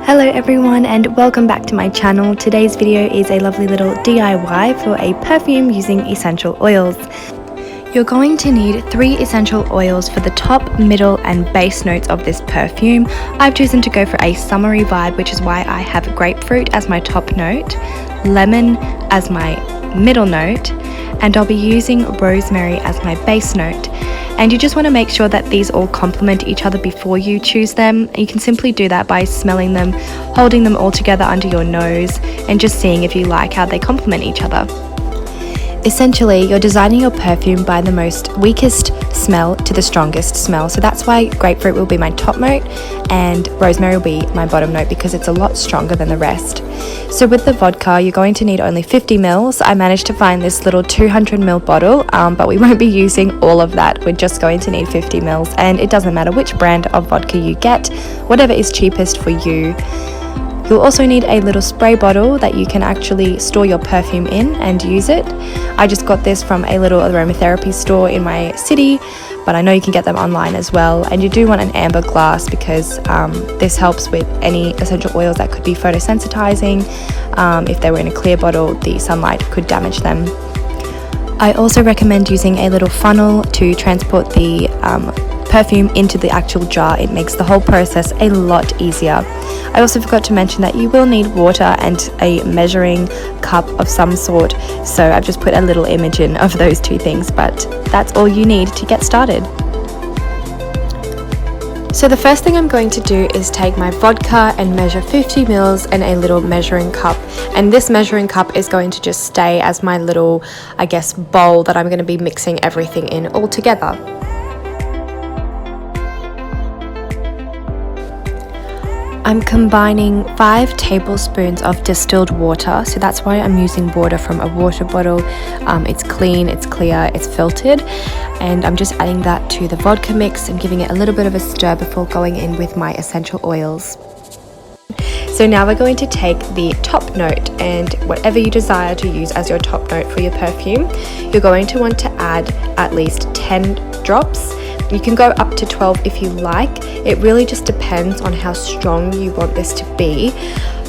Hello everyone and welcome back to my channel. Today's video is a lovely little DIY for a perfume using essential oils. You're going to need 3 essential oils for the top, middle and base notes of this perfume. I've chosen to go for a summery vibe, which is why I have grapefruit as my top note, lemon as my middle note, and I'll be using rosemary as my base note. And you just want to make sure that these all complement each other before you choose them. You can simply do that by smelling them, holding them all together under your nose, and just seeing if you like how they complement each other. Essentially, you're designing your perfume by the most weakest smell to the strongest smell. So that's why grapefruit will be my top note and rosemary will be my bottom note, because it's a lot stronger than the rest. So with the vodka, you're going to need only 50 mils. I managed to find this little 200 ml bottle, but we won't be using all of that. We're just going to need 50 mils, and it doesn't matter which brand of vodka you get, whatever is cheapest for you. You'll also need a little spray bottle that you can actually store your perfume in and use it. I just got this from a little aromatherapy store in my city, but I know you can get them online as well. And you do want an amber glass because this helps with any essential oils that could be photosensitizing. If they were in a clear bottle, the sunlight could damage them. I also recommend using a little funnel to transport the perfume into the actual jar. It makes the whole process a lot easier. I also forgot to mention that you will need water and a measuring cup of some sort, so I've just put a little image in of those two things, but that's all you need to get started. So the first thing I'm going to do is take my vodka and measure 50 mils in a little measuring cup, and this measuring cup is going to just stay as my little, I guess, bowl that I'm going to be mixing everything in all together. I'm combining 5 tablespoons of distilled water, so that's why I'm using water from a water bottle. It's clean, it's clear, it's filtered, and I'm just adding that to the vodka mix and giving it a little bit of a stir before going in with my essential oils. So now we're going to take the top note, and whatever you desire to use as your top note for your perfume, you're going to want to add at least 10 drops. You can go up to 12 if you like. It really just depends on how strong you want this to be.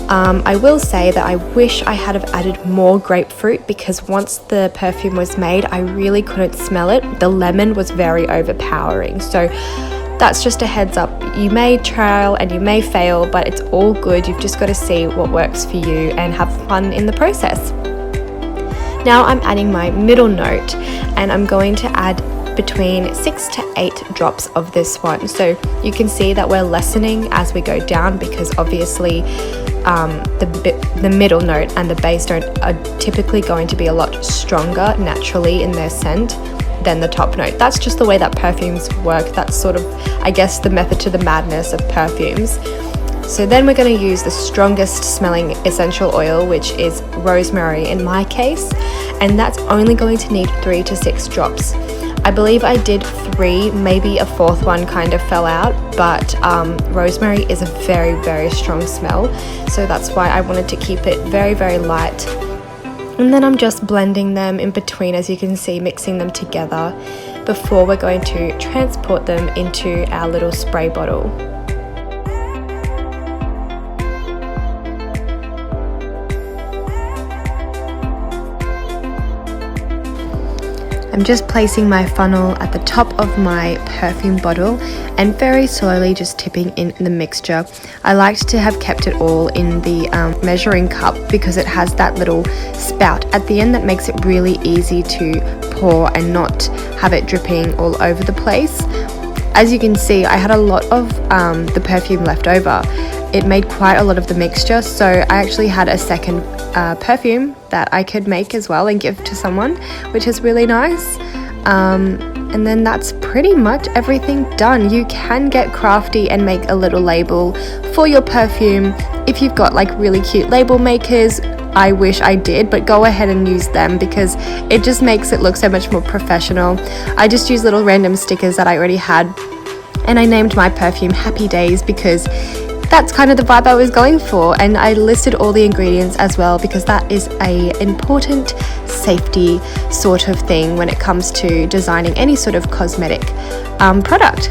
I will say that I wish I had have added more grapefruit, because once the perfume was made, I really couldn't smell it. The lemon was very overpowering. So that's just a heads up. You may trial and you may fail, but it's all good. You've just got to see what works for you and have fun in the process. Now I'm adding my middle note, and I'm going to add between 6 to 8 drops of this one. So you can see that we're lessening as we go down, because obviously the middle note and the base note are typically going to be a lot stronger naturally in their scent than the top note. That's just the way that perfumes work. That's sort of, I guess, the method to the madness of perfumes. So then we're going to use the strongest smelling essential oil, which is rosemary in my case, and that's only going to need 3 to 6 drops. I believe I did 3, maybe a 4th one kind of fell out, but rosemary is a very, very strong smell, so that's why I wanted to keep it very, very light. And then I'm just blending them in between, as you can see, mixing them together before we're going to transport them into our little spray bottle. I'm just placing my funnel at the top of my perfume bottle and very slowly just tipping in the mixture. I liked to have kept it all in the measuring cup, because it has that little spout at the end that makes it really easy to pour and not have it dripping all over the place. As you can see, I had a lot of the perfume left over. It made quite a lot of the mixture, so I actually had a second perfume that I could make as well and give to someone, which is really nice. And then that's pretty much everything done. You can get crafty and make a little label for your perfume. If you've got like really cute label makers, I wish I did, but go ahead and use them, because it just makes it look so much more professional. I just use little random stickers that I already had, and I named my perfume Happy Days because that's kind of the vibe I was going for, and I listed all the ingredients as well, because that is an important safety sort of thing when it comes to designing any sort of cosmetic product.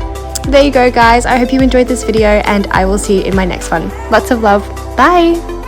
there you go guys. I hope you enjoyed this video and I will see you in my next one. Lots of love. Bye.